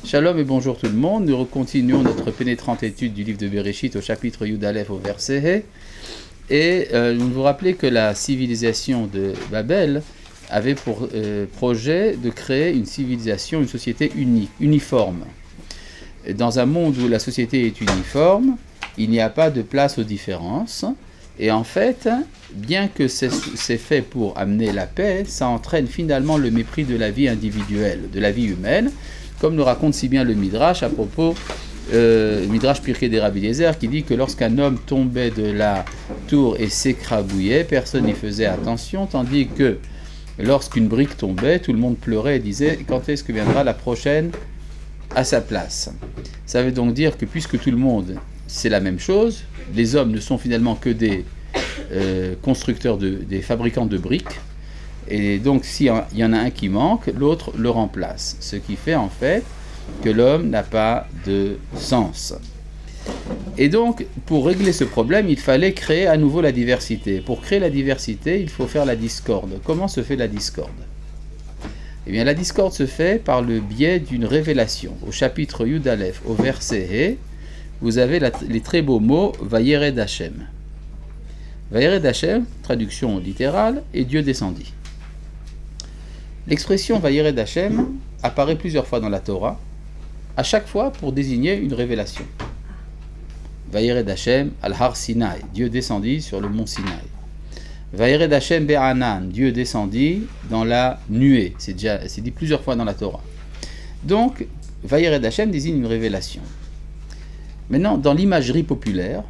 Shalom et bonjour tout le monde. Nous continuons notre pénétrante étude du livre de Bereshit au chapitre Yud Aleph au verset He. Et vous vous rappelez que la civilisation de Babel avait pour projet de créer une civilisation, une société unique, uniforme. Dans un monde où la société est uniforme, il n'y a pas de place aux différences. Et en fait, bien que c'est fait pour amener la paix, ça entraîne finalement le mépris de la vie individuelle, de la vie humaine, comme nous raconte si bien le Midrash à propos, Midrash Pirkei de Rabbi Eliezer, qui dit que lorsqu'un homme tombait de la tour et s'écrabouillait, personne n'y faisait attention, tandis que lorsqu'une brique tombait, tout le monde pleurait et disait « Quand est-ce que viendra la prochaine à sa place ?» Ça veut donc dire que puisque tout le monde, c'est la même chose, les hommes ne sont finalement que des constructeurs, des fabricants de briques, et donc s'il y en a un qui manque, l'autre le remplace. Ce qui fait en fait que l'homme n'a pas de sens. Et donc, pour régler ce problème, il fallait créer à nouveau la diversité. Pour créer la diversité, il faut faire la discorde. Comment se fait la discorde? Eh bien, la discorde se fait par le biais d'une révélation. Au chapitre Yud Aleph, au verset He, vous avez les très beaux mots « Vayered Hashem ». Vayered Hashem, traduction littérale, et Dieu descendit. L'expression Vayered Hashem apparaît plusieurs fois dans la Torah, à chaque fois pour désigner une révélation. Vayered Hashem al-Har Sinai, Dieu descendit sur le mont Sinaï. Vayered Hashem be'anan, Dieu descendit dans la nuée, c'est dit plusieurs fois dans la Torah. Donc, Vayered Hashem désigne une révélation. Maintenant, dans l'imagerie populaire,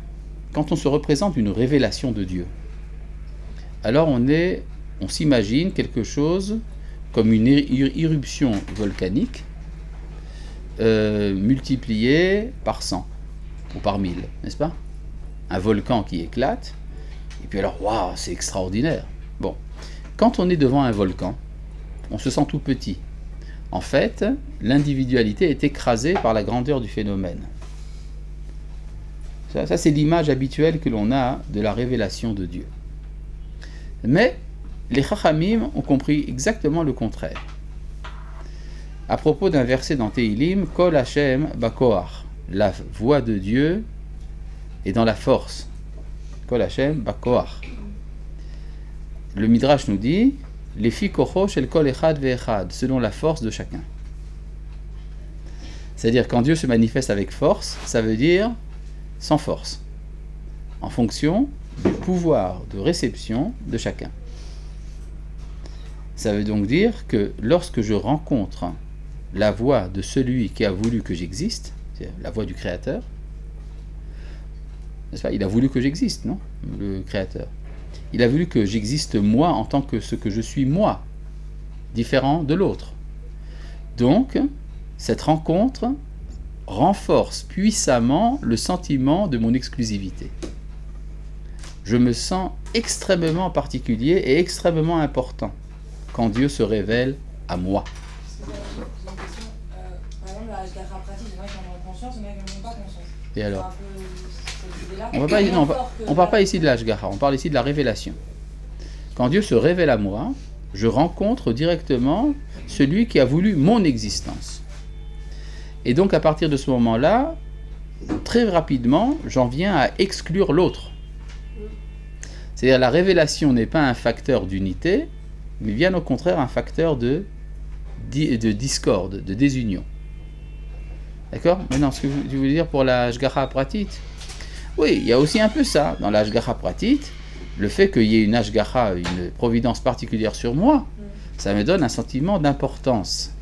quand on se représente une révélation de Dieu, alors on s'imagine quelque chose comme une éruption volcanique multipliée par 100 ou par 1000, n'est-ce pas? Un volcan qui éclate, et puis alors, waouh, c'est extraordinaire. Bon, quand on est devant un volcan, on se sent tout petit. En fait, l'individualité est écrasée par la grandeur du phénomène. Ça c'est l'image habituelle que l'on a de la révélation de Dieu. Mais les Chachamim ont compris exactement le contraire. À propos d'un verset dans Tehilim, Kol Hashem Bakoach, la voix de Dieu est dans la force. Kol Hashem Bakoach. Le Midrash nous dit, les fi kocho shel kol echad ve'echad, selon la force de chacun. C'est-à-dire quand Dieu se manifeste avec force, ça veut dire sans force, en fonction du pouvoir de réception de chacun. Ça veut donc dire que lorsque je rencontre la voix de celui qui a voulu que j'existe, c'est la voix du Créateur, n'est-ce pas? Il a voulu que j'existe, non? Le Créateur. Il a voulu que j'existe moi en tant que ce que je suis moi, différent de l'autre. Donc, cette rencontre renforce puissamment le sentiment de mon exclusivité. Je me sens extrêmement particulier et extrêmement important quand Dieu se révèle à moi. Par exemple, la Hashgacha pratique, il y en a qui en ont conscience, il y en a qui n'en ont pas conscience. Et alors? On ne parle pas ici de la Hashgacha, on parle ici de la révélation. Quand Dieu se révèle à moi, je rencontre directement celui qui a voulu mon existence. Et donc à partir de ce moment-là, très rapidement, j'en viens à exclure l'autre. C'est-à-dire la révélation n'est pas un facteur d'unité, mais bien au contraire un facteur de discorde, de désunion. D'accord? Maintenant, ce que je veux dire pour la Hashgacha Pratit, oui, il y a aussi un peu ça dans la Hashgacha Pratit, le fait qu'il y ait une Hashgacha, une providence particulière sur moi, ça me donne un sentiment d'importance.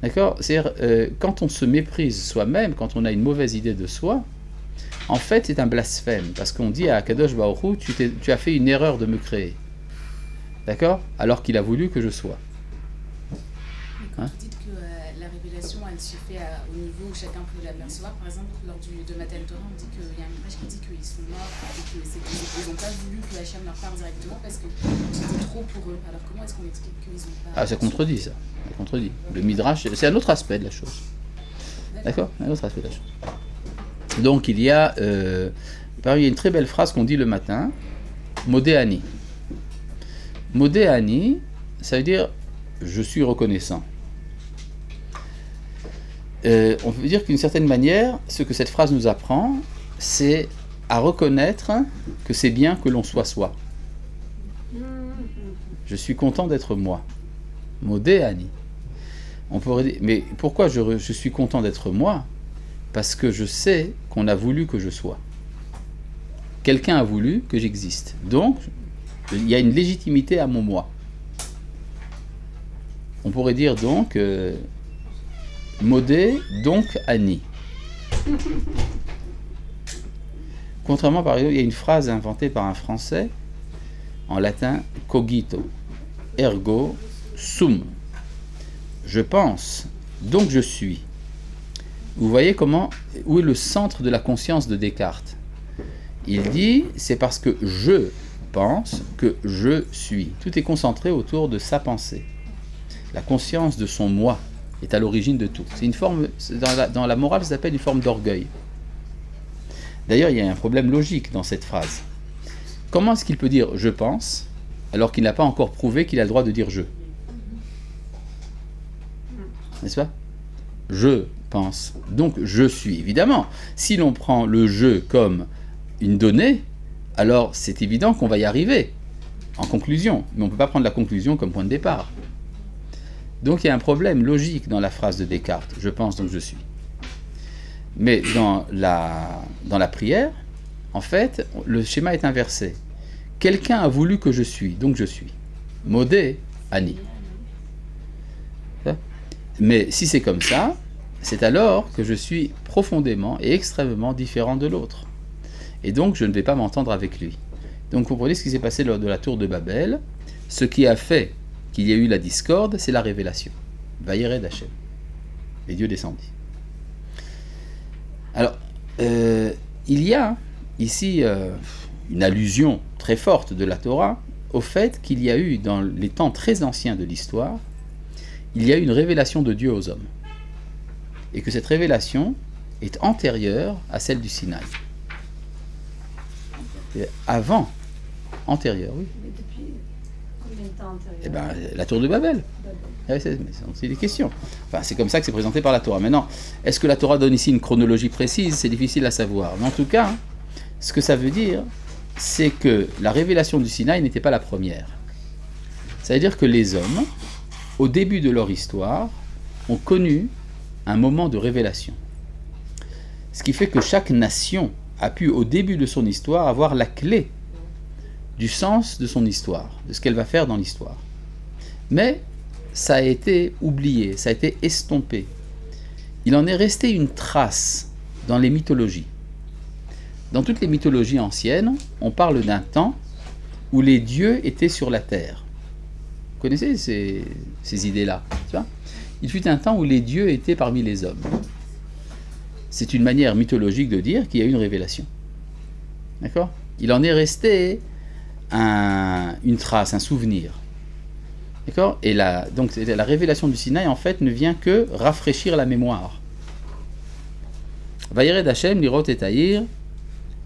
D'accord? C'est-à-dire, quand on se méprise soi-même, quand on a une mauvaise idée de soi, en fait, c'est un blasphème, parce qu'on dit à Kadosh Baruch Hu, tu as fait une erreur de me créer. D'accord? Alors qu'il a voulu que je sois. Quand vous dites que la révélation, elle se fait au niveau où chacun peut la percevoir, par exemple, lors de Matan Torah, on dit qu'il y a un image qui dit qu'ils sont morts et qu'ils n'ont pas voulu que Hachem leur parle directement parce que c'était trop pour eux. Alors comment est-ce qu'on explique qu'ils n'ont pas... Ah, ça contredit ça. Ça contredit. Le Midrash, c'est un autre aspect de la chose. D'accord? Un autre aspect de la chose. Donc il y a une très belle phrase qu'on dit le matin, Modéani. Modéani, ça veut dire je suis reconnaissant. on peut dire qu'une certaine manière, ce que cette phrase nous apprend, c'est à reconnaître que c'est bien que l'on soit soi. Je suis content d'être moi. Modé Annie. On pourrait dire, mais pourquoi je suis content d'être moi? Parce que je sais qu'on a voulu que je sois. Quelqu'un a voulu que j'existe. Donc, il y a une légitimité à mon moi. On pourrait dire donc Modé, donc Annie. Contrairement, par exemple, il y a une phrase inventée par un Français en latin, cogito, ergo sum. Je pense, donc je suis. Vous voyez où est le centre de la conscience de Descartes? Il dit, c'est parce que je pense que je suis. Tout est concentré autour de sa pensée. La conscience de son moi est à l'origine de tout. C'est une forme, dans la morale, ça s'appelle une forme d'orgueil. D'ailleurs, il y a un problème logique dans cette phrase. Comment est-ce qu'il peut dire « je pense » alors qu'il n'a pas encore prouvé qu'il a le droit de dire « je ». N'est-ce pas? Je pense, donc je suis. Évidemment, si l'on prend le « je » comme une donnée, alors c'est évident qu'on va y arriver en conclusion. Mais on ne peut pas prendre la conclusion comme point de départ. Donc il y a un problème logique dans la phrase de Descartes. Je pense, donc je suis. Mais dans la prière, en fait, le schéma est inversé. Quelqu'un a voulu que je suis, donc je suis. Modé, Annie. Mais si c'est comme ça, c'est alors que je suis profondément et extrêmement différent de l'autre. Et donc je ne vais pas m'entendre avec lui. Donc comprenez ce qui s'est passé lors de la tour de Babel. Ce qui a fait qu'il y a eu la discorde, c'est la révélation. Vayered Hashem. Et Dieu descendit. Alors, il y a ici une allusion très forte de la Torah au fait qu'il y a eu, dans les temps très anciens de l'histoire, il y a eu une révélation de Dieu aux hommes. Et que cette révélation est antérieure à celle du Sinaï. Et avant, antérieure, oui. Mais depuis combien de temps antérieur? Eh bien, la tour de Babel. C'est des questions. Enfin, c'est comme ça que c'est présenté par la Torah. Maintenant, est-ce que la Torah donne ici une chronologie précise? C'est difficile à savoir. Mais en tout cas, ce que ça veut dire, c'est que la révélation du Sinaï n'était pas la première. Ça veut dire que les hommes, au début de leur histoire, ont connu un moment de révélation. Ce qui fait que chaque nation a pu, au début de son histoire, avoir la clé du sens de son histoire, de ce qu'elle va faire dans l'histoire. Mais ça a été oublié, ça a été estompé. Il en est resté une trace dans les mythologies. Dans toutes les mythologies anciennes, on parle d'un temps où les dieux étaient sur la terre. Vous connaissez ces idées-là, tu vois? Il fut un temps où les dieux étaient parmi les hommes. C'est une manière mythologique de dire qu'il y a eu une révélation. D'accord? Il en est resté une trace, un souvenir. D'accord? Et donc la révélation du Sinaï, en fait, ne vient que rafraîchir la mémoire. Vayered Hashem lirot et taïr,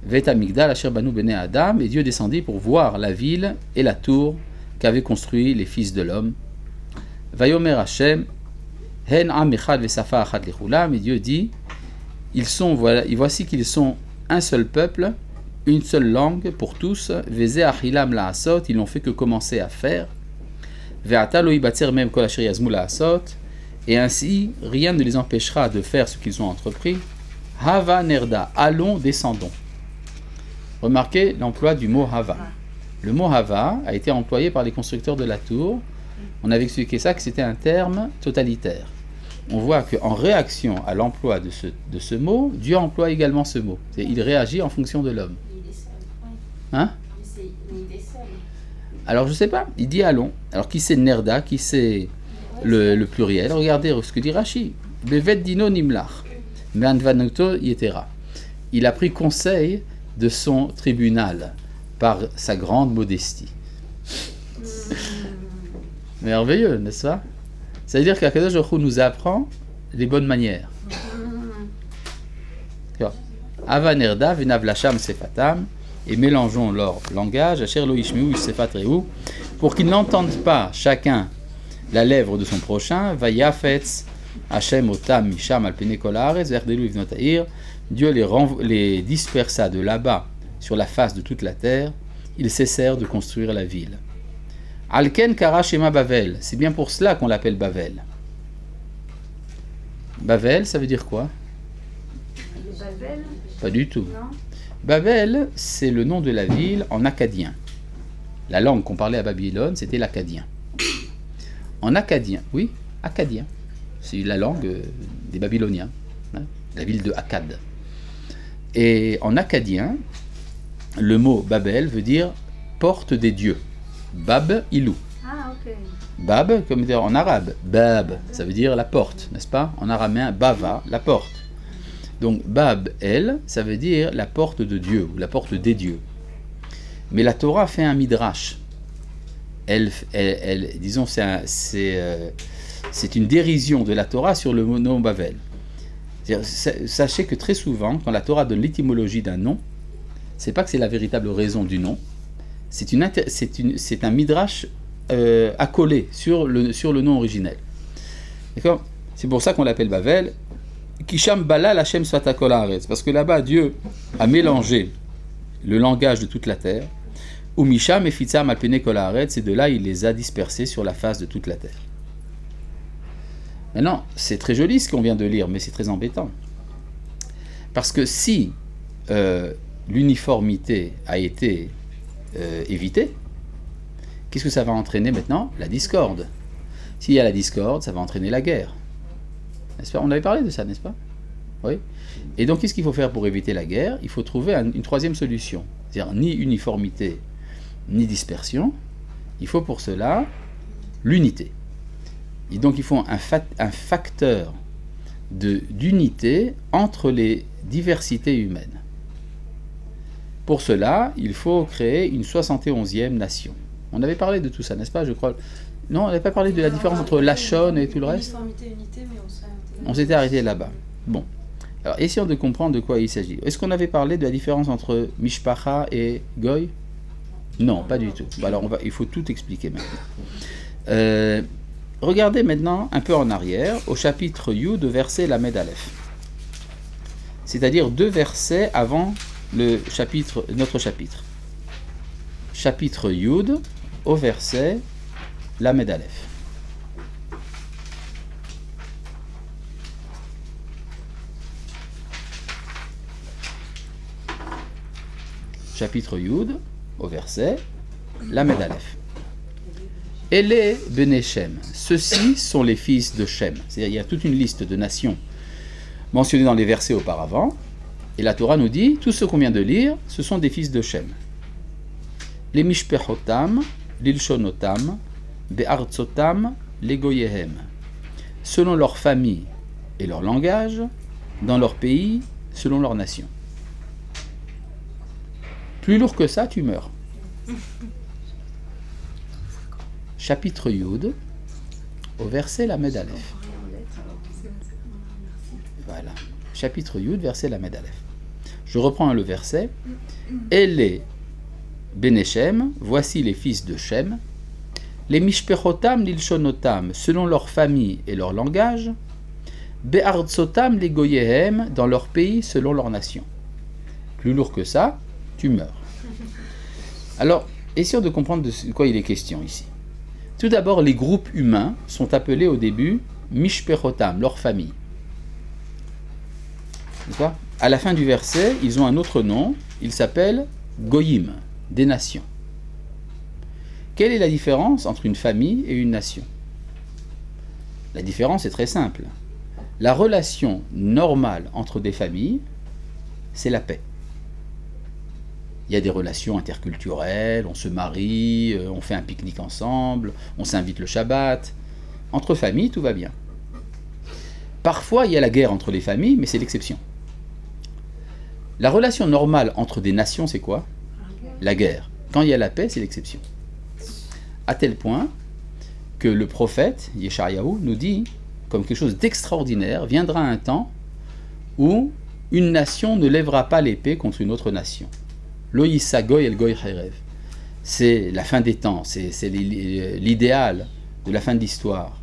vet amigdal asher banu bnei Adam, et Dieu descendit pour voir la ville et la tour qu'avaient construit les fils de l'homme. Vayomer Hashem, hen am echad vesafa achat lechulam, et Dieu dit, voici qu'ils sont un seul peuple, une seule langue pour tous, veze achilam laasot, ils n'ont fait que commencer à faire, ve'ata lo yibatzer mem kol asher yazmu laasot, et ainsi rien ne les empêchera de faire ce qu'ils ont entrepris. Hava nerda, allons, descendons. Remarquez l'emploi du mot hava. Le mot hava a été employé par les constructeurs de la tour. On avait expliqué ça, que c'était un terme totalitaire. On voit qu'en réaction à l'emploi de ce mot, Dieu emploie également ce mot. Il réagit en fonction de l'homme. Hein? Alors je ne sais pas, il dit allons. Alors qui c'est nerda, qui c'est le pluriel? Regardez ce que dit Rashi. Bevet dino nimlach, me'anvanuto yetera. Il a pris conseil de son tribunal par sa grande modestie. Merveilleux, n'est-ce pas? Ça veut dire qu'Akadosh Baruch Hu nous apprend les bonnes manières. Ava nerda venav lacham sefatam, et mélangeons leur langage, asher lo yishmeu isefat reu, pour qu'ils n'entendent pas chacun la lèvre de son prochain, vayafetz Hachem otam misham al pene kol haaretz v'yardelu livnot ha'ir. Dieu les dispersa de là-bas sur la face de toute la terre. Ils cessèrent de construire la ville. Alken kara shema Bavel. C'est bien pour cela qu'on l'appelle Bavel. Bavel, ça veut dire quoi? Babel? Pas du tout. Non. Babel, c'est le nom de la ville en akkadien. La langue qu'on parlait à Babylone, c'était l'akkadien. En akkadien, oui, akkadien. C'est la langue des Babyloniens, hein, la ville de Akkad. Et en akkadien, le mot Babel veut dire porte des dieux. Bab ilou. Ah, ok. Bab, comme dire en arabe, Bab, ça veut dire la porte, n'est-ce pas? En araméen, Bava, la porte. Donc Bab El, ça veut dire la porte de Dieu ou la porte des dieux. Mais la Torah fait un midrash. Disons, c'est une dérision de la Torah sur le nom Bavel. Sachez que très souvent, quand la Torah donne l'étymologie d'un nom, c'est pas que c'est la véritable raison du nom, c'est un midrash accolé sur le nom originel. D'accord? C'est pour ça qu'on l'appelle Bavel. Kisham Balal Hashem Sfatakol Haaretz, parce que là-bas Dieu a mélangé le langage de toute la terre. Ou Misham et Fitzam Alpene Kol Haaretz, et de là il les a dispersés sur la face de toute la terre. Maintenant, c'est très joli ce qu'on vient de lire, mais c'est très embêtant. Parce que si l'uniformité a été évitée, qu'est-ce que ça va entraîner maintenant? La discorde. S'il y a la discorde, ça va entraîner la guerre. N'est-ce pas? On avait parlé de ça, n'est-ce pas? Oui. Et donc, qu'est-ce qu'il faut faire pour éviter la guerre? Il faut trouver une troisième solution. C'est-à-dire ni uniformité, ni dispersion. Il faut pour cela l'unité. Et donc, il faut un facteur d'unité entre les diversités humaines. Pour cela, il faut créer une 71e nation. On avait parlé de tout ça, n'est-ce pas? Je crois. Non, on n'avait pas parlé de la différence entre Lachon et tout le reste? Uniformité, unité, mais on s'était arrêté là-bas. Bon. Alors, essayons de comprendre de quoi il s'agit. Est-ce qu'on avait parlé de la différence entre Mishpacha et Goy? Non, pas du tout. Bon, alors, il faut tout expliquer maintenant. Regardez maintenant un peu en arrière, au chapitre Yud, verset Lamed Aleph. C'est-à-dire 2 versets avant notre chapitre. Chapitre Yud, au verset Lamed Aleph. Chapitre Yud, au verset Lamed Aleph. Ele Bene Shem. Ceux-ci sont les fils de Shem. C'est-à-dire, il y a toute une liste de nations mentionnées dans les versets auparavant. Et la Torah nous dit, tout ce qu'on vient de lire, ce sont des fils de Shem. Les Mishpechotam, l'Ilshonotam, Be'artzotam, les Goyehem. Selon leur famille et leur langage, dans leur pays, selon leur nation. Plus lourd que ça, tu meurs. Chapitre Yud, au verset Lamed Aleph. Voilà. Chapitre Yud, verset Lamed Aleph. Je reprends le verset. Ele Bene Shem, voici les fils de Shem. Les Mishpechotam l'Ilshonotam, selon leur famille et leur langage. Be'artzotam les Goyehem, dans leur pays, selon leur nation. Plus lourd que ça, tu meurs. Alors, essayons de comprendre de quoi il est question ici. Tout d'abord, les groupes humains sont appelés au début Mishpechotam, leur famille. D'accord ? À la fin du verset, ils ont un autre nom, ils s'appellent Goyim, des nations. Quelle est la différence entre une famille et une nation? La différence est très simple. La relation normale entre des familles, c'est la paix. Il y a des relations interculturelles, on se marie, on fait un pique-nique ensemble, on s'invite le Shabbat. Entre familles, tout va bien. Parfois, il y a la guerre entre les familles, mais c'est l'exception. La relation normale entre des nations, c'est quoi? La guerre. Quand il y a la paix, c'est l'exception. À tel point que le prophète, Yeshayahu, nous dit, comme quelque chose d'extraordinaire, viendra un temps où une nation ne lèvera pas l'épée contre une autre nation. Lo yissa goy el goy cherev. C'est la fin des temps, c'est l'idéal de la fin de l'histoire.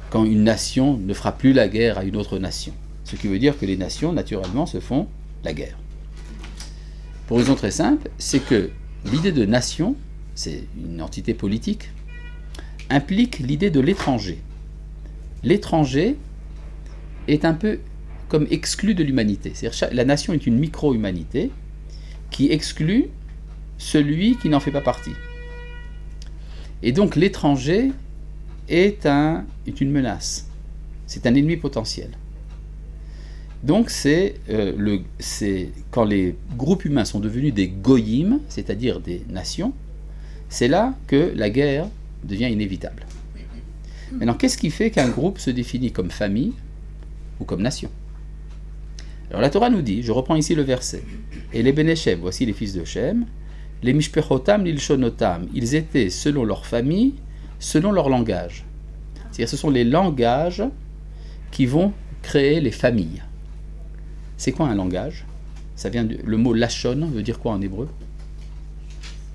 quand une nation ne fera plus la guerre à une autre nation. Ce qui veut dire que les nations, naturellement, se font la guerre. Pour une raison très simple, c'est que l'idée de nation, c'est une entité politique, implique l'idée de l'étranger. L'étranger est un peu comme exclu de l'humanité. C'est-à-dire la nation est une micro-humanité qui exclut celui qui n'en fait pas partie. Et donc l'étranger est une menace. C'est un ennemi potentiel. Donc c'est quand les groupes humains sont devenus des goyim, c'est-à-dire des nations, c'est là que la guerre devient inévitable. Maintenant, qu'est-ce qui fait qu'un groupe se définit comme famille ou comme nation? Alors la Torah nous dit, je reprends ici le verset, et les Bnei Shem, voici les fils de Shem, les Mishpechotam, l'Ilshonotam, ils étaient selon leur famille, selon leur langage. C'est-à-dire ce sont les langages qui vont créer les familles. C'est quoi un langage? Ça vient le mot lachon veut dire quoi en hébreu?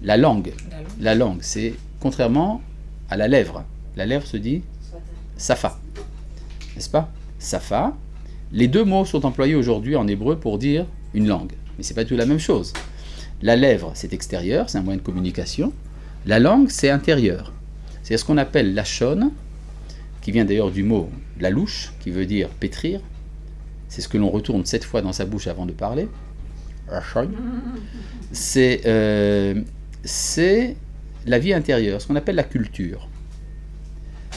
La langue. La langue, c'est contrairement à la lèvre. La lèvre se dit safa. N'est-ce pas? Safa. Les deux mots sont employés aujourd'hui en hébreu pour dire une langue. Mais ce n'est pas tout la même chose. La lèvre, c'est extérieur, c'est un moyen de communication. La langue, c'est intérieur. C'est ce qu'on appelle lachon, qui vient d'ailleurs du mot la louche, qui veut dire pétrir. C'est ce que l'on retourne 7 fois dans sa bouche avant de parler. C'est la vie intérieure, ce qu'on appelle la culture.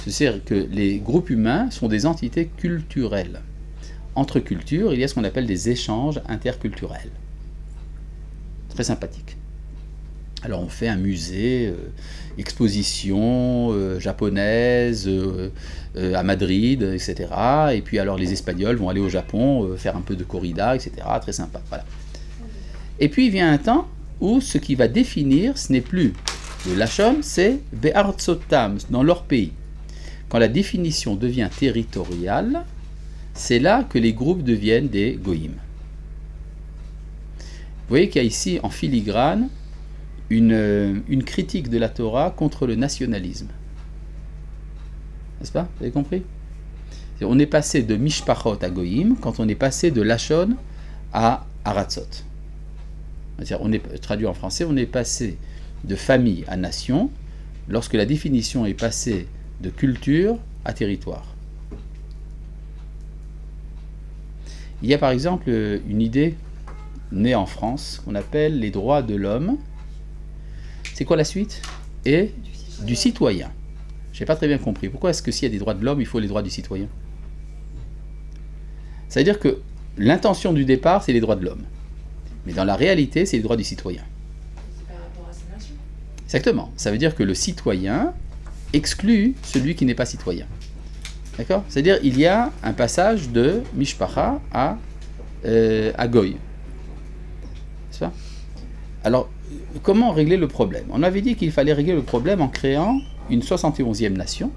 C'est-à-dire que les groupes humains sont des entités culturelles. Entre cultures, il y a ce qu'on appelle des échanges interculturels. Très sympathique. Alors on fait un musée, exposition japonaise à Madrid, etc. Et puis alors les Espagnols vont aller au Japon faire un peu de corrida, etc. Très sympa. Voilà. Et puis il vient un temps où ce qui va définir, ce n'est plus le lachon, c'est be'artsotam, dans leur pays. Quand la définition devient territoriale, c'est là que les groupes deviennent des goïm. Vous voyez qu'il y a ici en filigrane une critique de la Torah contre le nationalisme. N'est-ce pas? Vous avez compris? On est passé de mishpachot à goïm quand on est passé de lachon à aratzot. Traduit en français, on est passé de famille à nation lorsque la définition est passée de culture à territoire. Il y a par exemple une idée née en France qu'on appelle les droits de l'homme. C'est quoi la suite? Et du citoyen. Je n'ai pas très bien compris. Pourquoi est-ce que s'il y a des droits de l'homme, il faut les droits du citoyen? C'est-à-dire que l'intention du départ, c'est les droits de l'homme. Mais dans la réalité, c'est les droits du citoyen. C'est par rapport à sa nation. Exactement. Ça veut dire que le citoyen exclut celui qui n'est pas citoyen. D'accord? C'est-à-dire il y a un passage de Mishpacha à Goy. C'est ça? Alors, comment régler le problème? On avait dit qu'il fallait régler le problème en créant une 71e nation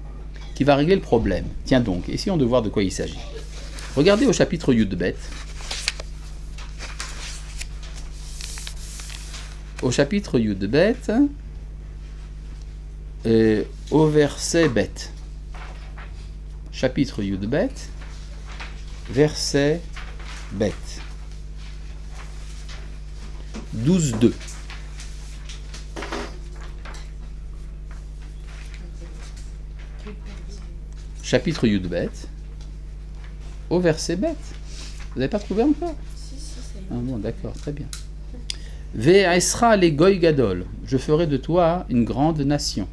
qui va régler le problème. Tiens donc, essayons de voir de quoi il s'agit. Regardez au chapitre Yud-Bet. Au chapitre Yud-Bet, au verset Bet. Chapitre Yud-Bet, verset Bet. 12.2. Chapitre Yud-Bet, au verset Bet. Vous n'avez pas trouvé encore? Si, c'est Ah bon, d'accord, très bien. Ve'esra le goy gadol, je ferai de toi une grande nation.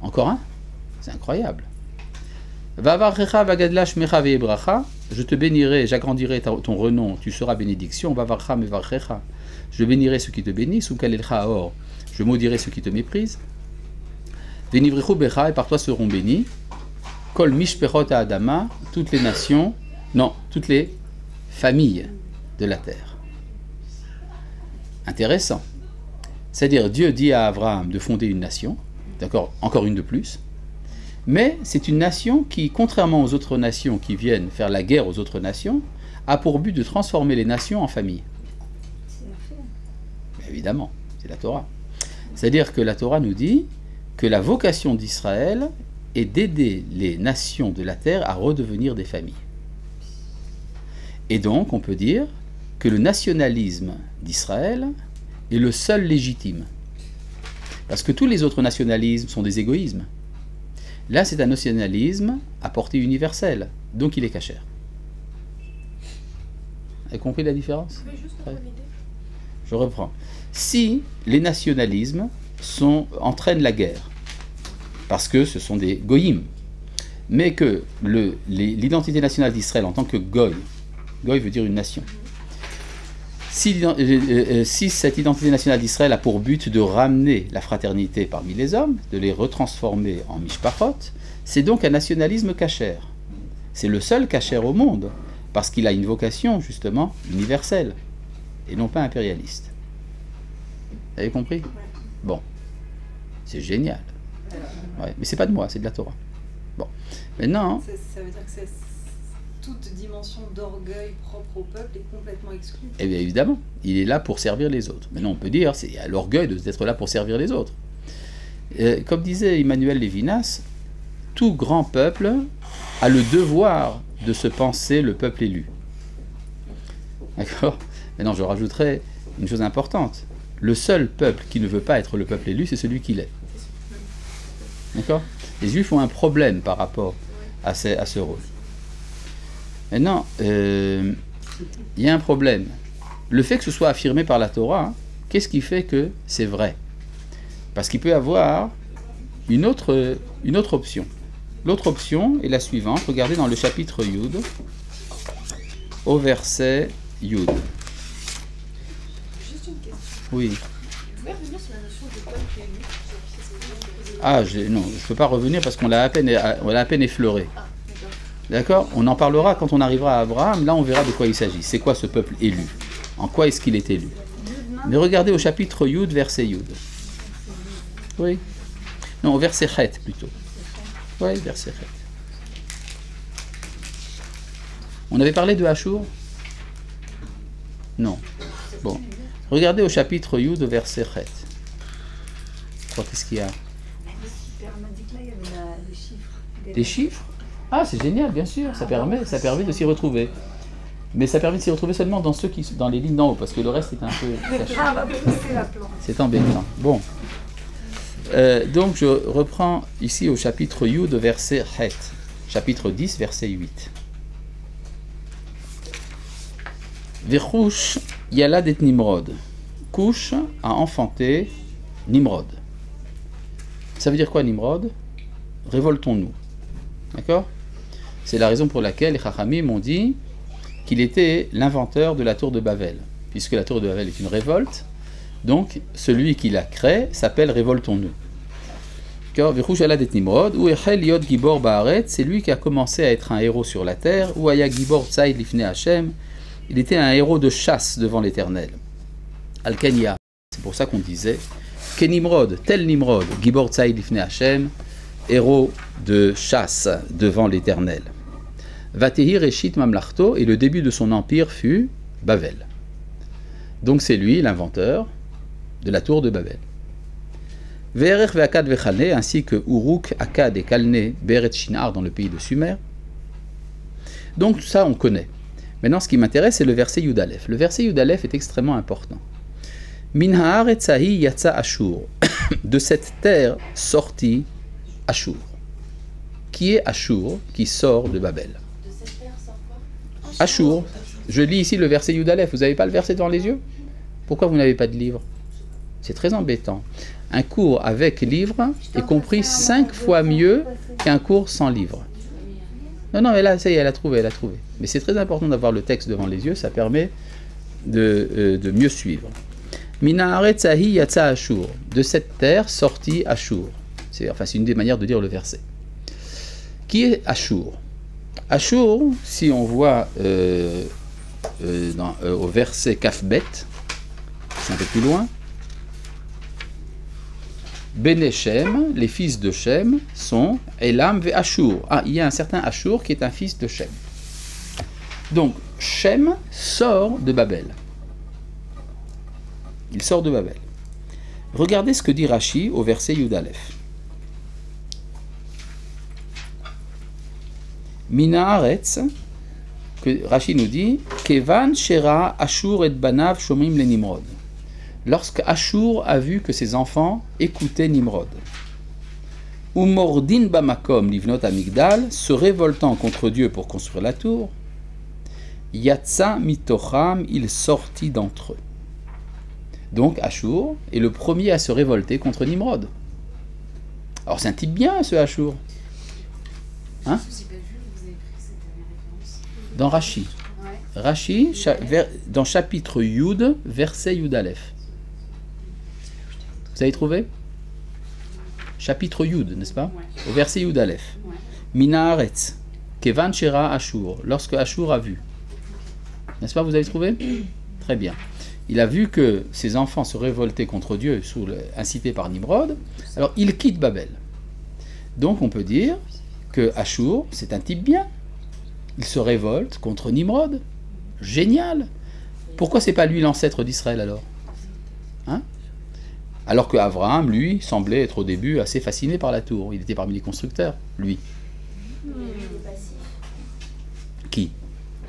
Encore un? C'est incroyable. Vavarrecha vagadla shmecha ve'ebracha, je te bénirai, j'agrandirai ton renom, tu seras bénédiction. Vavarcha mevarrecha, je bénirai ceux qui te bénissent. Ukalelcha or, je maudirai ceux qui te méprisent. Venivrechu becha, et par toi seront bénis. Kol mishpechot adama, toutes les nations, non, toutes les familles de la terre. Intéressant. C'est-à-dire, Dieu dit à Abraham de fonder une nation, d'accord, encore une de plus, mais c'est une nation qui, contrairement aux autres nations qui viennent faire la guerre aux autres nations, a pour but de transformer les nations en familles. Évidemment, c'est la Torah. C'est-à-dire que la Torah nous dit que la vocation d'Israël et d'aider les nations de la terre à redevenir des familles. Et donc, on peut dire que le nationalisme d'Israël est le seul légitime. Parce que tous les autres nationalismes sont des égoïsmes. Là, c'est un nationalisme à portée universelle, donc il est cachère. Vous avez compris la différence? Ouais. Je reprends. Si les nationalismes entraînent la guerre, parce que ce sont des goïms, mais que l'identité nationale d'Israël en tant que goy veut dire une nation, si cette identité nationale d'Israël a pour but de ramener la fraternité parmi les hommes, de les retransformer en mishpachot, c'est donc un nationalisme cachère. C'est le seul cachère au monde, parce qu'il a une vocation justement universelle, et non pas impérialiste. Vous avez compris? Bon, c'est génial. Ouais, mais c'est pas de moi, c'est de la Torah. Bon, maintenant... Ça veut dire que toute dimension d'orgueil propre au peuple est complètement exclue. Eh bien évidemment, il est là pour servir les autres. Maintenant on peut dire, c'est l'orgueil d'être là pour servir les autres. Comme disait Emmanuel Lévinas, tout grand peuple a le devoir de se penser le peuple élu. D'accord? Maintenant je rajouterai une chose importante. Le seul peuple qui ne veut pas être le peuple élu, c'est celui qui l'est. D'accord? Les Juifs ont un problème par rapport à ce rôle. Maintenant, il y a un problème. Le fait que ce soit affirmé par la Torah, qu'est-ce qui fait que c'est vrai? Parce qu'il peut y avoir une autre option. L'autre option est la suivante. Regardez dans le chapitre Yud, au verset Yud. Juste une question. Oui. Vous pouvez revenir sur la notion de peuple élu? Ah, non, je ne peux pas revenir parce qu'on l'a à peine effleuré. D'accord? On en parlera quand on arrivera à Abraham. Là, on verra de quoi il s'agit. C'est quoi ce peuple élu? En quoi est-ce qu'il est élu? Mais regardez au chapitre Yud, verset Yud. Oui. Non, au verset Chet plutôt. Oui, verset Chet. On avait parlé de Ashur? Non. Bon. Regardez au chapitre Yud, verset Chet. Je crois qu'est-ce qu'il y a? Des chiffres? Ah, c'est génial, bien sûr, ça permet de s'y retrouver. Mais ça permet de s'y retrouver seulement dans les lignes d'en haut, parce que le reste est un peu caché. C'est embêtant. Bon. Donc je reprends ici au chapitre Yud, verset Het. Chapitre 10, verset 8. Vechush Yalad et Nimrod. Cush a enfanté Nimrod. Ça veut dire quoi, Nimrod? Révoltons-nous. D'accord? C'est la raison pour laquelle les Chachamim ont dit qu'il était l'inventeur de la tour de Babel. Puisque la tour de Babel est une révolte, donc celui qui la crée s'appelle Révoltons-nous. Nimrod, ou Echel Yod Gibor Baaret, c'est lui qui a commencé à être un héros sur la terre, ou Aya Gibor Tzaïd Lifne Hashem, il était un héros de chasse devant l'Éternel. Al-Kenya, c'est pour ça qu'on disait que Nimrod, tel Nimrod, Gibor Tzaïd Lifne Hashem, héros de chasse devant l'Éternel. Vatehi Reshit Mamlachto, et le début de son empire fut Babel. Donc c'est lui l'inventeur de la tour de Babel. Ve'erech ve'akad ve'chalne, ainsi que Uruk, Akkad et Kalné, Beret Shinar dans le pays de Sumer. Donc tout ça on connaît. Maintenant ce qui m'intéresse c'est le verset Yud Aleph. Le verset Yud Aleph est extrêmement important. Min ha'aretzahi yatsa Ashur. De cette terre sortit Ashur. Qui est Ashur qui sort de Babel? De cette terre sort quoi? Ashur. Je lis ici le verset Yud Aleph. Vous n'avez pas le verset devant les yeux? Pourquoi vous n'avez pas de livre? C'est très embêtant. Un cours avec livre est compris 5 fois mieux qu'un cours sans livre. Non, mais là, ça y est, elle a trouvé. Mais c'est très important d'avoir le texte devant les yeux, ça permet de mieux suivre. Mina Aretzahi Yatsa Ashur. De cette terre sortit Ashur. C'est une des manières de dire le verset. Qui est Ashur? Ashur, si on voit au verset Kafbet, c'est un peu plus loin, Bene Shem, les fils de Shem, sont Elam ve Ashur. Ah, il y a un certain Ashur qui est un fils de Shem. Donc, Shem sort de Babel. Il sort de Babel. Regardez ce que dit Rashi au verset Yud Aleph. Mina Haaretz, que Rashi nous dit, Kevan Shera Ashur et Banav Shomim le Nimrod. Lorsque Ashur a vu que ses enfants écoutaient Nimrod. Umordin Bamakom Livnot Amigdal, se révoltant contre Dieu pour construire la tour, Yatsa Mitocham, il sortit d'entre eux. Donc Ashur est le premier à se révolter contre Nimrod. Alors c'est un type bien ce Ashur. Hein? Je n'ai pas vu, vous avez pris cette référence. Dans Rashi. Ouais. Rashi, dans chapitre Yud, verset Yud Aleph. Vous avez trouvé? Chapitre Yud, n'est-ce pas? Ouais. Au verset Yud Aleph. Ouais. Mina Haaretz, Kevan Shera Ashur, lorsque Ashur a vu. N'est-ce pas, vous avez trouvé? Très bien. Il a vu que ses enfants se révoltaient contre Dieu, incités par Nimrod, alors il quitte Babel. Donc on peut dire que Ashur, c'est un type bien. Il se révolte contre Nimrod. Génial. Pourquoi c'est pas lui l'ancêtre d'Israël alors? Hein? Alors que Abraham, lui, semblait être au début assez fasciné par la tour. Il était parmi les constructeurs, lui. Il est passif. Qui?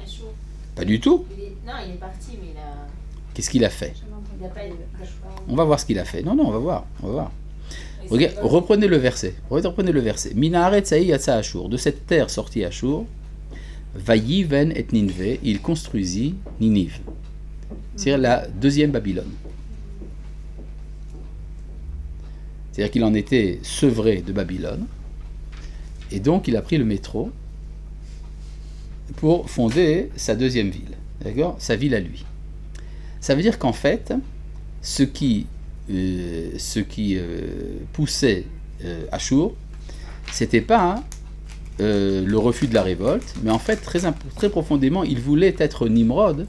Ashur. Pas du tout. Non, il est parti, mais il a. Qu'est-ce qu'il a fait? Il n'a pas. On va voir ce qu'il a fait. Non, on va voir. On va voir. Regarde, reprenez le verset. Reprenez le verset. Mina Haaretz haï yatsa Ashur. De cette terre sortit Ashur. Vayiven et Ninve. Il construisit Ninive. C'est-à-dire la deuxième Babylone. C'est-à-dire qu'il en était sevré de Babylone. Et donc il a pris le métro pour fonder sa deuxième ville. D'accord? Sa ville à lui. Ça veut dire qu'en fait, ce qui poussait Ashur, c'était pas le refus de la révolte, mais en fait, très profondément, il voulait être Nimrod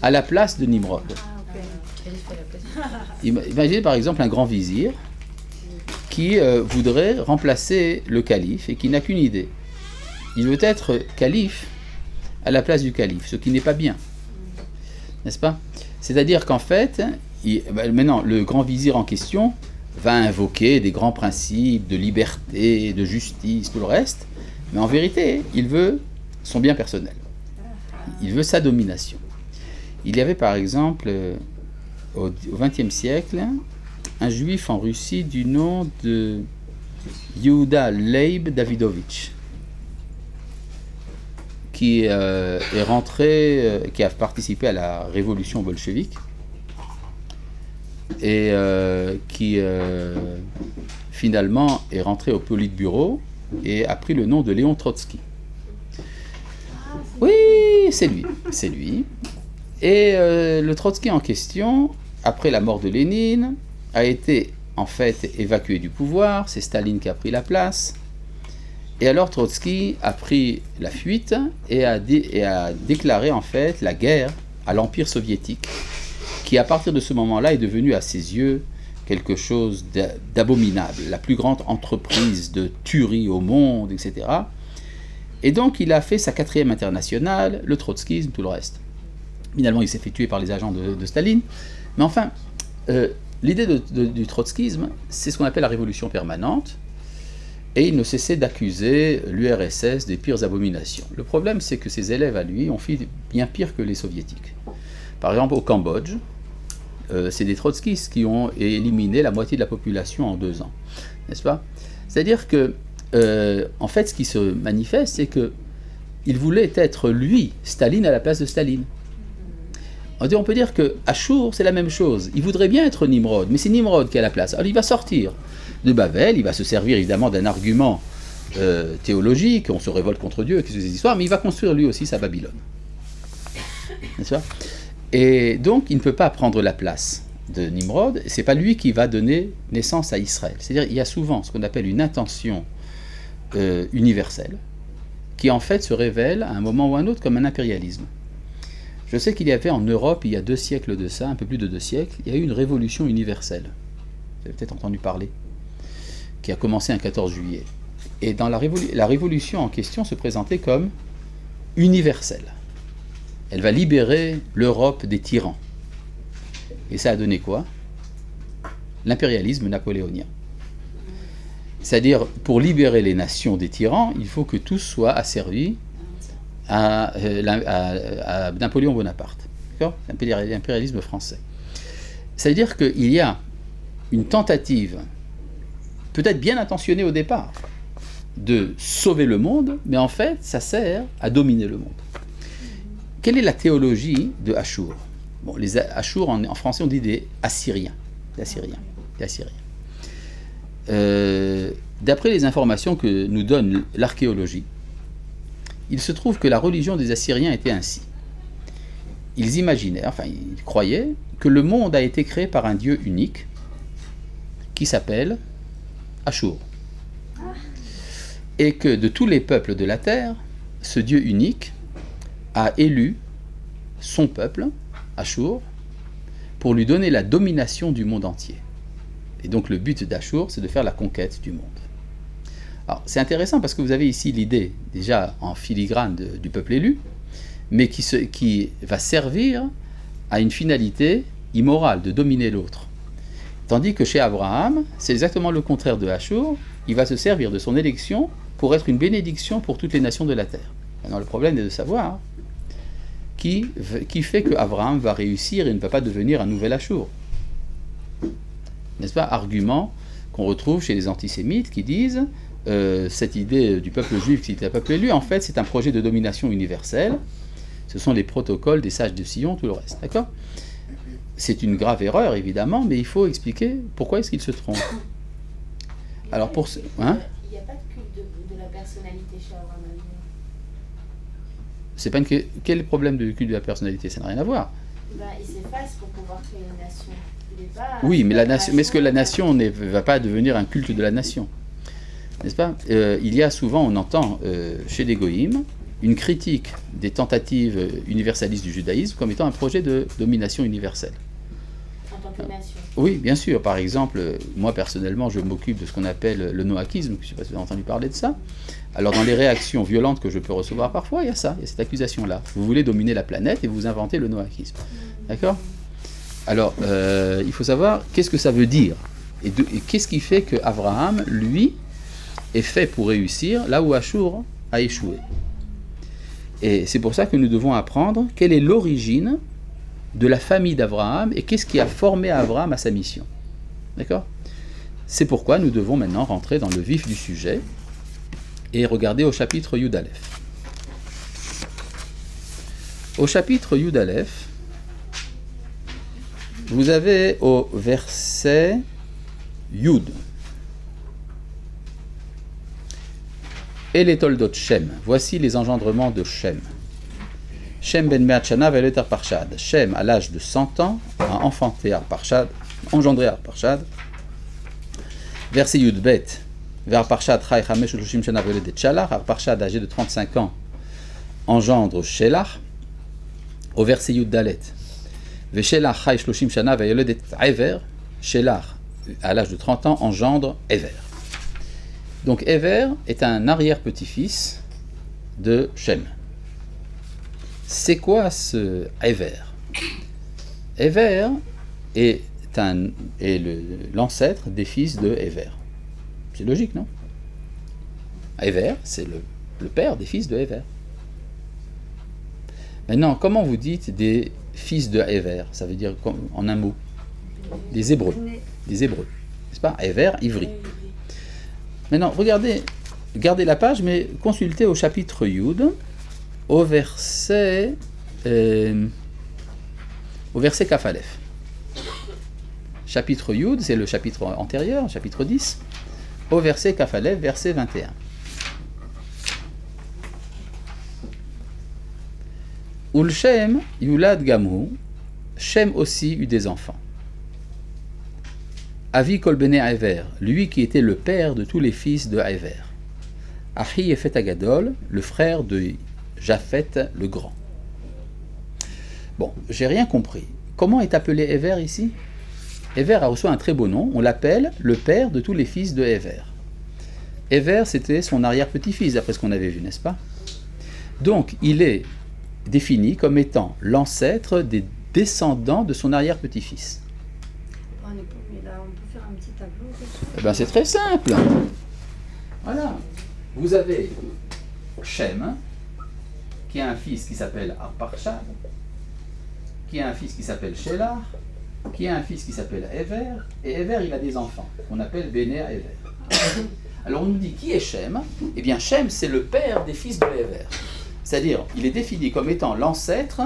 à la place de Nimrod. Imaginez par exemple un grand vizir qui voudrait remplacer le calife et qui n'a qu'une idée. Il veut être calife à la place du calife, ce qui n'est pas bien. N'est-ce pas? C'est-à-dire qu'en fait, maintenant, le grand vizir en question va invoquer des grands principes de liberté, de justice, tout le reste, mais en vérité, il veut son bien personnel. Il veut sa domination. Il y avait par exemple, au XXe siècle, un juif en Russie du nom de Yehuda Leib Davidovitch, qui est rentré, qui a participé à la révolution bolchevique et qui finalement est rentré au Politburo et a pris le nom de Léon Trotsky. Oui, c'est lui, c'est lui. Et le Trotsky en question, après la mort de Lénine, a été en fait évacué du pouvoir. C'est Staline qui a pris la place. Et alors Trotsky a pris la fuite et a déclaré en fait la guerre à l'Empire soviétique, qui à partir de ce moment-là est devenu à ses yeux quelque chose d'abominable, la plus grande entreprise de tuerie au monde, etc. Et donc il a fait sa 4e internationale, le trotskisme, tout le reste. Finalement il s'est fait tuer par les agents de Staline. Mais enfin, l'idée du trotskisme, c'est ce qu'on appelle la révolution permanente. Et il ne cessait d'accuser l'URSS des pires abominations. Le problème, c'est que ses élèves à lui ont fait bien pire que les soviétiques. Par exemple, au Cambodge, c'est des trotskistes qui ont éliminé la moitié de la population en 2 ans. N'est-ce pas? C'est-à-dire que, en fait, ce qui se manifeste, c'est qu'il voulait être, lui, Staline à la place de Staline. On peut dire que Ashur, c'est la même chose. Il voudrait bien être Nimrod, mais c'est Nimrod qui est à la place. Alors il va sortir de Babel, il va se servir évidemment d'un argument théologique, on se révolte contre Dieu, qu'est-ce que ces histoires, mais il va construire lui aussi sa Babylone. N'est-ce pas? Et donc il ne peut pas prendre la place de Nimrod, c'est pas lui qui va donner naissance à Israël. C'est-à-dire il y a souvent ce qu'on appelle une intention universelle, qui en fait se révèle à un moment ou à un autre comme un impérialisme. Je sais qu'il y avait en Europe, il y a 2 siècles de ça, un peu plus de 2 siècles, il y a eu une révolution universelle. Vous avez peut-être entendu parler, qui a commencé un 14 juillet. Et dans la révolution en question se présentait comme universelle. Elle va libérer l'Europe des tyrans. Et ça a donné quoi? L'impérialisme napoléonien. C'est-à-dire, pour libérer les nations des tyrans, il faut que tous soient asservis à Napoléon Bonaparte. D'accord? L'impérialisme français. C'est-à-dire qu'il y a une tentative, peut-être bien intentionnée au départ, de sauver le monde, mais en fait, ça sert à dominer le monde. Quelle est la théologie de Achour? Bon, les Achour, en français, on dit des Assyriens. Des Assyriens. Des Assyriens. D'après les informations que nous donne l'archéologie, il se trouve que la religion des Assyriens était ainsi. Ils imaginaient, enfin ils croyaient, que le monde a été créé par un dieu unique qui s'appelle Achour. Et que de tous les peuples de la terre, ce dieu unique a élu son peuple, Achour, pour lui donner la domination du monde entier. Et donc le but d'Achour, c'est de faire la conquête du monde. Alors c'est intéressant parce que vous avez ici l'idée, déjà en filigrane du peuple élu, mais qui va servir à une finalité immorale, de dominer l'autre. Tandis que chez Abraham, c'est exactement le contraire de Achour, il va se servir de son élection pour être une bénédiction pour toutes les nations de la terre. Maintenant le problème est de savoir qui fait que Abraham va réussir et ne va pas devenir un nouvel Achour. N'est-ce pas? Argument qu'on retrouve chez les antisémites qui disent cette idée du peuple juif qui est un peuple élu, en fait c'est un projet de domination universelle, ce sont les protocoles des sages de Sion, tout le reste, d'accord? C'est une grave erreur évidemment, mais il faut expliquer pourquoi est-ce qu'ils se trompent. Alors pour ce... Hein? Il n'y a pas de culte de la personnalité chez Abraham. C'est pas quel est le problème du culte de la personnalité? Ça n'a rien à voir. Ben, il s'efface pour pouvoir créer une nation. Oui, mais est-ce que la nation ne va pas devenir un culte de la nation? N'est-ce pas? Il y a souvent, on entend chez les goïms, une critique des tentatives universalistes du judaïsme comme étant un projet de domination universelle. En tant que nation? Oui, bien sûr. Par exemple, moi personnellement, je m'occupe de ce qu'on appelle le noaquisme, je ne sais pas si vous avez entendu parler de ça. Alors dans les réactions violentes que je peux recevoir parfois, il y a ça, il y a cette accusation-là. Vous voulez dominer la planète et vous inventez le noaquisme. D'accord? Alors, il faut savoir qu'est-ce que ça veut dire et qu'est-ce qui fait que Abraham, lui, est fait pour réussir là où Achour a échoué. Et c'est pour ça que nous devons apprendre quelle est l'origine de la famille d'Abraham et qu'est-ce qui a formé Abraham à sa mission. D'accord? C'est pourquoi nous devons maintenant rentrer dans le vif du sujet et regarder au chapitre Yud Aleph. Au chapitre Yud Aleph, vous avez au verset Yud. Et les toldot Shem. Voici les engendrements de Shem. Shem ben Me'atshana ve'leter Parshad. Shem, à l'âge de 100 ans, a enfanté Arparchad, engendré Arparchad. Verset Yud Bet. Vers Parshad Chai Chamesh U'Shloshim Shana ve'ledet Shalach. Arparchad, âgé de 35 ans, engendre Shelach. Au verset Yud Dalet. Veshelach Chai Shloshim Shana ve'ledet Ever. Shelach, à l'âge de 30 ans, engendre Ever. Donc Ever est un arrière-petit-fils de Shem. C'est quoi ce Ever? Ever est l'ancêtre des fils de Ever. C'est logique, non? Ever, c'est le père des fils de Ever. Maintenant, comment vous dites des fils de Ever? Ça veut dire en un mot. Des Hébreux. Des Hébreux. N'est-ce pas? Ever, ivri. Maintenant, gardez la page, mais consultez au chapitre Yud, au verset Kaf Aleph. Chapitre Yud, c'est le chapitre antérieur, chapitre 10, au verset Kaf Aleph, verset 21. Ul Shem Yulad Gamhu, Shem aussi eut des enfants. Avi Kol Bene Ever, lui qui était le père de tous les fils de Ever. Achi Yefet Agadol, le frère de Japhet le grand. Bon, j'ai rien compris. Comment est appelé Ever ici? Ever a reçu un très beau nom, on l'appelle le père de tous les fils de Ever. Ever, c'était son arrière-petit-fils, d'après ce qu'on avait vu, n'est-ce pas? Donc, il est défini comme étant l'ancêtre des descendants de son arrière-petit-fils. Mais là, on peut faire un petit tableau. Eh ben, c'est très simple. Voilà. Vous avez Shem, qui a un fils qui s'appelle Arpachshad, qui a un fils qui s'appelle Shelah, qui a un fils qui s'appelle Ever, et Ever, il a des enfants, qu'on appelle Béné à Ever. Alors on nous dit qui est Shem? Eh bien Shem, c'est le père des fils de Ever. C'est-à-dire, il est défini comme étant l'ancêtre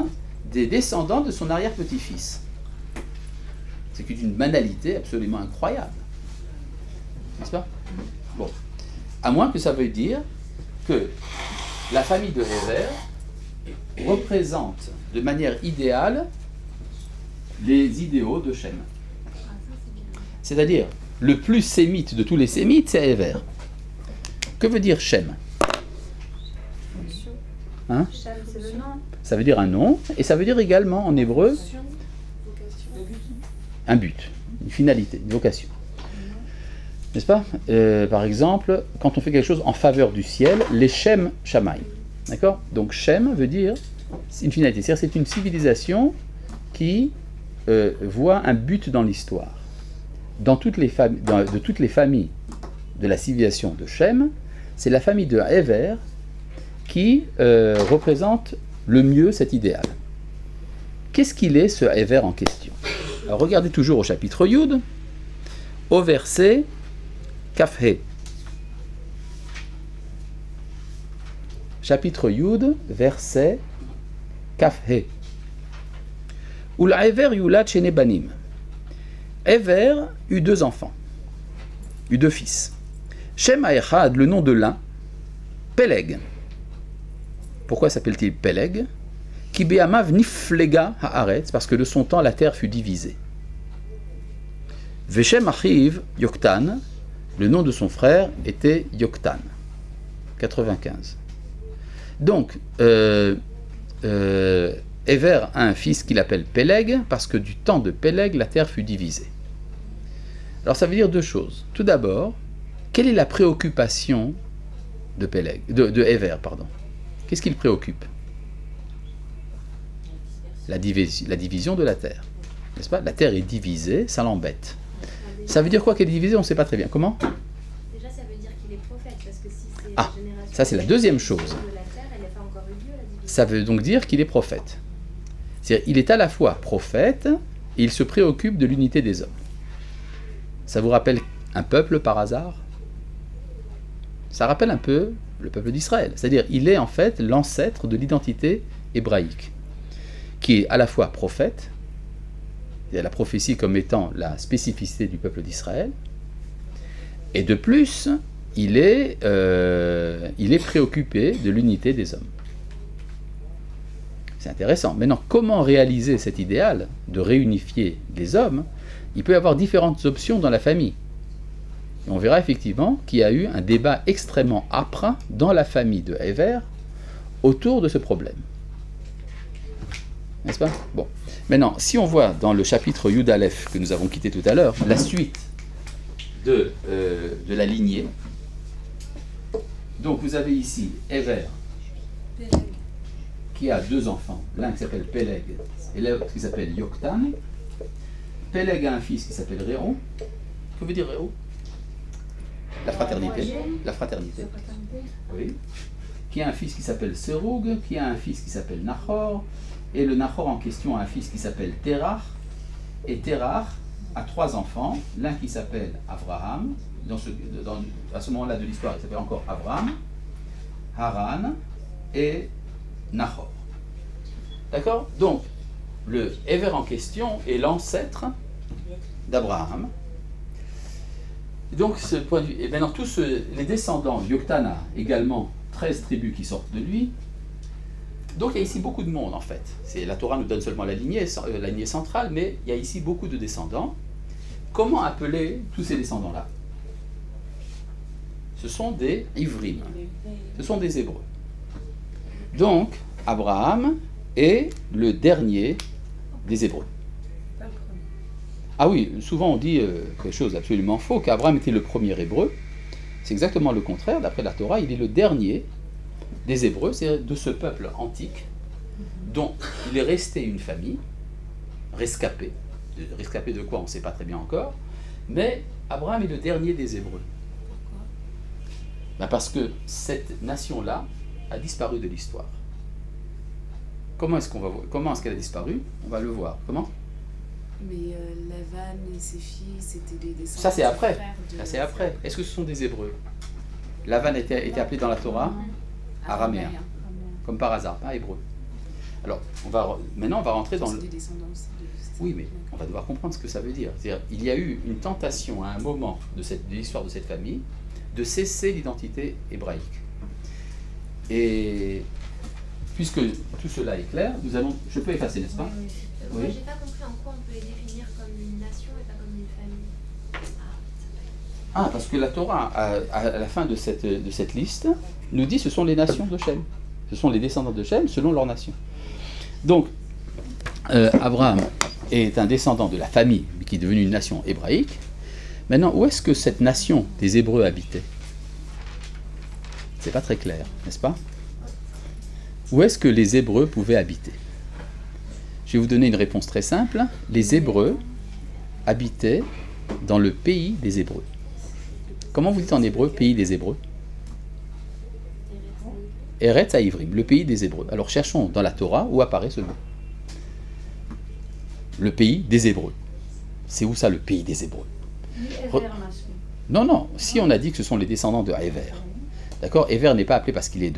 des descendants de son arrière-petit-fils. C'est une banalité absolument incroyable. N'est-ce pas? Bon. À moins que ça veuille dire que la famille de Ever représente de manière idéale les idéaux de Shem. C'est-à-dire, le plus sémite de tous les sémites, c'est Ever. Que veut dire Shem? Hein? Shem, c'est le nom. Ça veut dire un nom, et ça veut dire également en hébreu un but, une finalité, une vocation. N'est-ce pas? Par exemple, quand on fait quelque chose en faveur du ciel, les Shem Shamaï. D'accord? Donc Shem veut dire une finalité, c'est-à-dire c'est une civilisation qui voit un but dans l'histoire. De toutes les familles de la civilisation de Shem, c'est la famille de Ever qui représente le mieux cet idéal. Qu'est-ce qu'il est, ce Ever en question? Alors regardez toujours au chapitre Yud, au verset Kafhe. Chapitre Yud, verset Kafhe. Ul Ever yulad shene banim. Ever eut 2 enfants, eut 2 fils. Shem Haechad, le nom de l'un, Peleg. Pourquoi s'appelle-t-il Peleg? Ki be'amav niflega haaretz, parce que de son temps la terre fut divisée. Veshem achiv Yoktan, le nom de son frère était Yoktan. 95. Donc, Ever a un fils qu'il appelle Peleg, parce que du temps de Peleg, la terre fut divisée. Alors ça veut dire 2 choses. Tout d'abord, quelle est la préoccupation de Ever, pardon? Qu'est-ce qui le préoccupe? La division de la terre. N'est-ce pas? La terre est divisée, ça l'embête. Ça veut dire quoi qu'elle est divisée? On ne sait pas très bien. Comment? Déjà, ça veut dire qu'il est prophète, parce que si c'est Ah, la génération ça c'est la deuxième chose. de la terre, elle n'a pas encore eu lieu, la division. Ça veut donc dire qu'il est prophète. C'est-à-dire il est à la fois prophète et il se préoccupe de l'unité des hommes. Ça vous rappelle un peuple par hasard? Ça rappelle un peu le peuple d'Israël. C'est-à-dire il est en fait l'ancêtre de l'identité hébraïque, qui est à la fois prophète, il y a la prophétie comme étant la spécificité du peuple d'Israël, et de plus, il est préoccupé de l'unité des hommes. C'est intéressant. Maintenant, comment réaliser cet idéal de réunifier les hommes? Il peut y avoir différentes options dans la famille. Et on verra effectivement qu'il y a eu un débat extrêmement âpre dans la famille de Ever autour de ce problème. N'est-ce pas? Bon. Maintenant, si on voit dans le chapitre Yud Aleph que nous avons quitté tout à l'heure, la suite de la lignée. Donc vous avez ici Ever qui a 2 enfants, l'un qui s'appelle Peleg et l'autre qui s'appelle Yoktan. Peleg a un fils qui s'appelle Réon. Que veut dire Réon? La fraternité. La fraternité. Oui. Qui a un fils qui s'appelle Serug, qui a un fils qui s'appelle Nahor. Et le Nahor en question a un fils qui s'appelle Terach. Et Terach a 3 enfants, l'un qui s'appelle Abraham, à ce moment-là de l'histoire il s'appelle encore Abraham, Haran et Nahor. D'accord? Donc, le Ever en question est l'ancêtre d'Abraham. Donc, ce point de vue, et maintenant tous les descendants, Yoktan a également 13 tribus qui sortent de lui. Donc il y a ici beaucoup de monde en fait. La Torah nous donne seulement la lignée centrale, mais il y a ici beaucoup de descendants. Comment appeler tous ces descendants-là? Ce sont des Ivrim, ce sont des Hébreux. Donc Abraham est le dernier des Hébreux. Ah oui, souvent on dit quelque chose d'absolument faux, qu'Abraham était le premier Hébreu. C'est exactement le contraire, d'après la Torah, il est le dernier des Hébreux, c'est de ce peuple antique dont il est resté une famille, rescapée. Rescapée de quoi, on ne sait pas très bien encore, mais Abraham est le dernier des Hébreux. Parce que cette nation-là a disparu de l'histoire. Comment est-ce qu'elle a disparu? On va le voir. Comment? Mais Lavan et ses filles, c'était des descendants. Ça c'est après. frères de- Ça c'est après. Est-ce que ce sont des Hébreux? Lavan était appelé dans la Torah araméen, comme par hasard, pas hébreu. Alors, maintenant on va rentrer dans C'est le... des descendants aussi de... Oui, mais on va devoir comprendre ce que ça veut dire. C'est-à-dire, il y a eu une tentation à un moment de l'histoire de cette famille de cesser l'identité hébraïque. Et puisque tout cela est clair, nous allons... Je peux effacer, n'est-ce pas? Moi, Oui. j'ai pas compris en quoi on peut les définir comme une nation et pas comme une famille. Ah, parce que la Torah, à la fin de cette liste, nous dit que ce sont les nations de Shem. Ce sont les descendants de Shem selon leur nation. Donc, Abraham est un descendant de la famille qui est devenue une nation hébraïque. Maintenant, où est-ce que cette nation des Hébreux habitait? C'est pas très clair, n'est-ce pas? Où est-ce que les Hébreux pouvaient habiter? Je vais vous donner une réponse très simple. Les Hébreux habitaient dans le pays des Hébreux. Comment vous dites en hébreu pays des Hébreux? Eretz Haïvrim, le pays des Hébreux. Alors cherchons dans la Torah où apparaît ce mot. Le pays des Hébreux. C'est où ça, le pays des Hébreux? Non, non, si on a dit que ce sont les descendants de Héver. D'accord? Héver n'est pas appelé parce qu'il est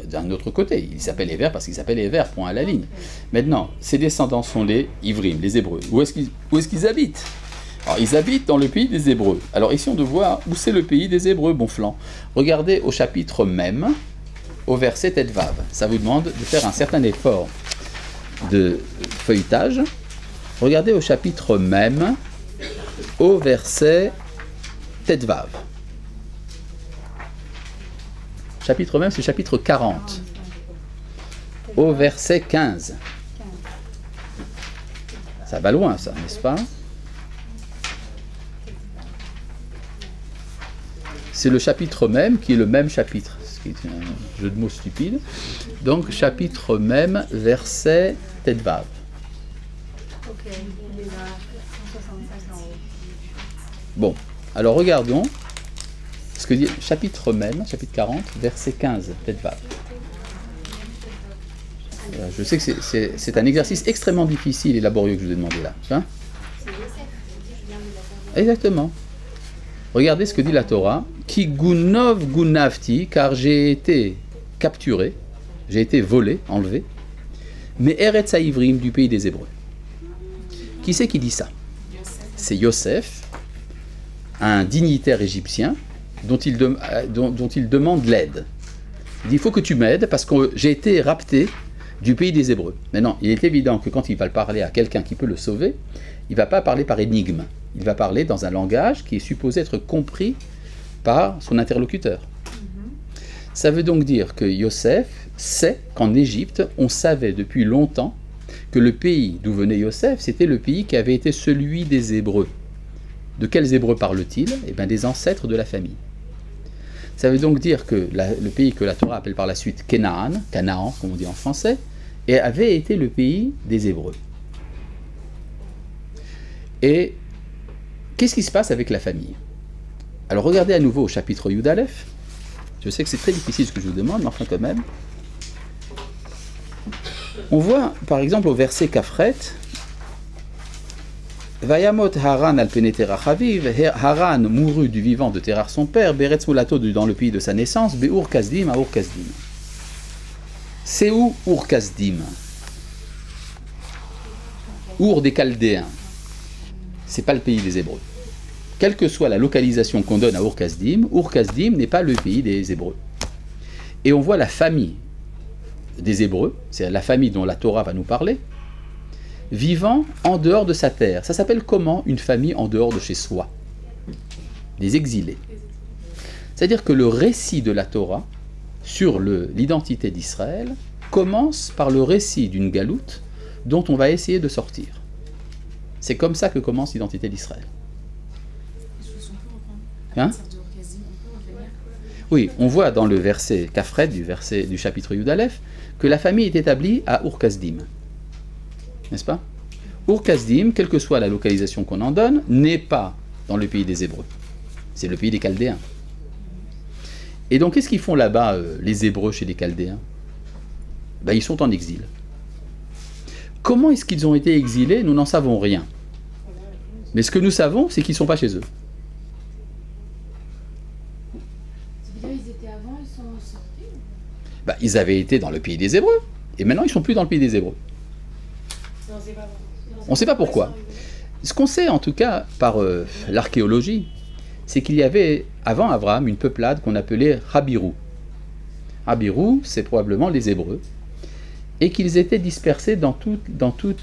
d'un autre côté. Il s'appelle Héver parce qu'il s'appelle Héver, point à la ligne. Maintenant, ses descendants sont les Ivrim, les Hébreux. Où est-ce qu'ils habitent? Alors, ils habitent dans le pays des Hébreux. Alors, ici, on doit voir où c'est le pays des Hébreux, Bonflant. Regardez au chapitre même, au verset Tetvav. Ça vous demande de faire un certain effort de feuilletage. Regardez au chapitre même, au verset Tetvav. Chapitre même, c'est chapitre 40. Au verset 15. Ça va loin, ça, n'est-ce pas? C'est le chapitre même qui est le même chapitre, ce qui est un jeu de mots stupide. Donc, chapitre même, verset Tetvav. Ok, il est là, 165 en haut. Bon, alors regardons ce que dit chapitre même, chapitre 40, verset 15, Tetvav. Je sais que c'est un exercice extrêmement difficile et laborieux que je vous ai demandé là. Hein? Exactement. Regardez ce que dit la Torah. Ki gunov gunavti, car j'ai été capturé, j'ai été volé, enlevé, mais Eretz Haïvrim, du pays des Hébreux. Qui c'est qui dit ça? C'est Yosef, un dignitaire égyptien dont il demande l'aide. Il dit, il faut que tu m'aides parce que j'ai été rapté du pays des Hébreux. Maintenant, il est évident que quand il va parler à quelqu'un qui peut le sauver, il ne va pas parler par énigme. Il va parler dans un langage qui est supposé être compris par son interlocuteur. Ça veut donc dire que Yosef sait qu'en Égypte, on savait depuis longtemps que le pays d'où venait Yosef, c'était le pays qui avait été celui des Hébreux. De quels Hébreux parle-t-il? Eh bien, des ancêtres de la famille. Ça veut donc dire que le pays que la Torah appelle par la suite Canaan, Canaan, comme on dit en français, avait été le pays des Hébreux. Et qu'est-ce qui se passe avec la famille? Alors regardez à nouveau au chapitre Yud Aleph. Je sais que c'est très difficile ce que je vous demande, mais enfin quand même. On voit par exemple au verset Kafret, Vayamot Haran al pene Terach aviv, Haran mourut du vivant de Terach son père, Beretz Moulato dans le pays de sa naissance, Beur Kasdim à Ur Kasdim. C'est où Ur Kasdim? Ur des Chaldéens. C'est pas le pays des Hébreux. Quelle que soit la localisation qu'on donne à Ur Kasdim n'est pas le pays des Hébreux. Et on voit la famille des Hébreux, c'est la famille dont la Torah va nous parler, vivant en dehors de sa terre. Ça s'appelle comment une famille en dehors de chez soi? Les exilés. C'est-à-dire que le récit de la Torah sur l'identité d'Israël commence par le récit d'une galoute dont on va essayer de sortir. C'est comme ça que commence l'identité d'Israël. Hein? Oui, on voit dans le verset Kafret, du chapitre Yud Aleph, que la famille est établie à Ur Kasdim. N'est-ce pas? Ur Kasdim, quelle que soit la localisation qu'on en donne, n'est pas dans le pays des Hébreux. C'est le pays des Chaldéens. Et donc, qu'est-ce qu'ils font là-bas, les Hébreux, chez les Chaldéens? Ben, ils sont en exil. Comment est-ce qu'ils ont été exilés? Nous n'en savons rien. Mais ce que nous savons, c'est qu'ils ne sont pas chez eux. Ça veut dire qu'ils étaient avant, ils sont sortis? Ben, ils avaient été dans le pays des Hébreux. Et maintenant, ils ne sont plus dans le pays des Hébreux. Non, c'est pas vrai. On ne sait pas pourquoi. Ce qu'on sait, en tout cas, par l'archéologie, c'est qu'il y avait, avant Abraham, une peuplade qu'on appelait Habirou. Habirou, c'est probablement les Hébreux. Et qu'ils étaient dispersés dans tout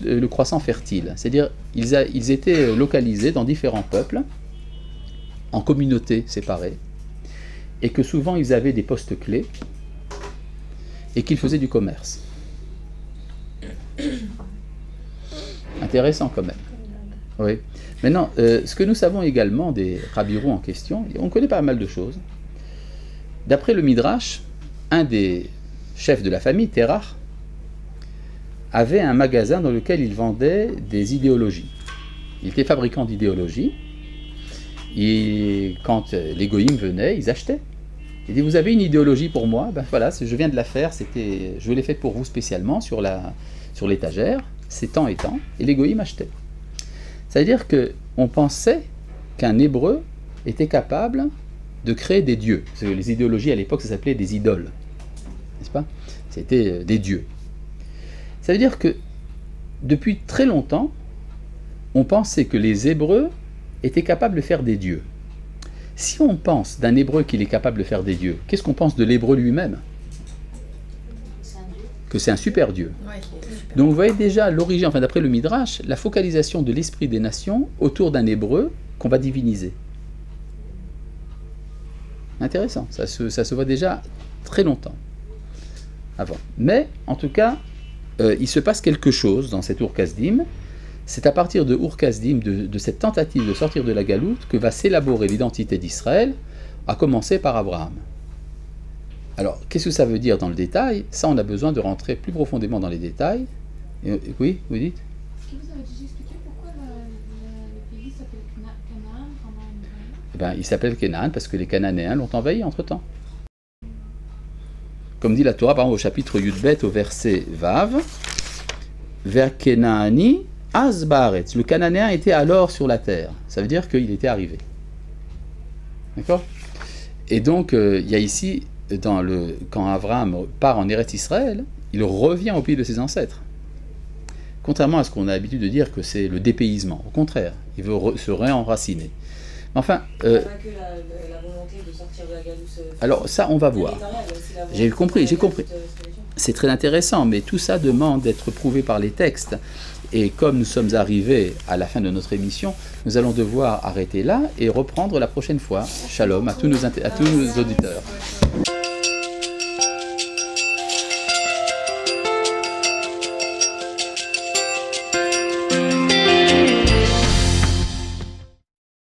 le croissant fertile. C'est-à-dire, ils étaient localisés dans différents peuples, en communautés séparées, et que souvent, ils avaient des postes clés, et qu'ils faisaient du commerce. Intéressant quand même. Oui. Maintenant, ce que nous savons également des Habirou en question, on connaît pas mal de choses. D'après le Midrash, un des chefs de la famille, Terach, avait un magasin dans lequel il vendait des idéologies. Il était fabricant d'idéologies. Et quand les goïms venaient, ils achetaient. Il dit, vous avez une idéologie pour moi? Ben voilà, je viens de la faire, je l'ai faite pour vous spécialement sur l'étagère, c'est tant et tant, et les goïms achetaient. C'est-à-dire qu'on pensait qu'un Hébreu était capable de créer des dieux. Parce que les idéologies à l'époque, ça s'appelait des idoles. N'est-ce pas? C'était des dieux. Ça veut dire que depuis très longtemps, on pensait que les Hébreux étaient capables de faire des dieux. Si on pense d'un Hébreu qu'il est capable de faire des dieux, qu'est-ce qu'on pense de l'Hébreu lui-même? Que c'est un super dieu. Donc vous voyez déjà l'origine, enfin d'après le Midrash, la focalisation de l'esprit des nations autour d'un Hébreu qu'on va diviniser. Intéressant, ça se voit déjà très longtemps avant. Mais en tout cas, il se passe quelque chose dans cet Ur-Kasdim. C'est à partir de Ur-Kasdim, de cette tentative de sortir de la galoute, que va s'élaborer l'identité d'Israël, à commencer par Abraham. Alors, qu'est-ce que ça veut dire dans le détail? Ça, on a besoin de rentrer plus profondément dans les détails. Oui, vous dites? Est-ce que vous avez déjà expliqué pourquoi le pays s'appelle Canaan pendant une période? Eh bien, il s'appelle Canaan parce que les Cananéens l'ont envahi entre-temps. Comme dit la Torah, par exemple, au chapitre Yudbet, au verset Vav, vers Kenaani, Asbaretz. Le Cananéen était alors sur la terre. Ça veut dire qu'il était arrivé. D'accord? Et donc, il y a ici, quand Abraham part en Eretz Israël, il revient au pays de ses ancêtres. Contrairement à ce qu'on a l'habitude de dire que c'est le dépaysement. Au contraire, il veut se réenraciner. Enfin, Il n'y a pas que la volonté de sortir de la galoute. Alors ça, on va voir. J'ai compris. C'est très intéressant, mais tout ça demande d'être prouvé par les textes. Et comme nous sommes arrivés à la fin de notre émission, nous allons devoir arrêter là et reprendre la prochaine fois. Shalom à tous nos auditeurs.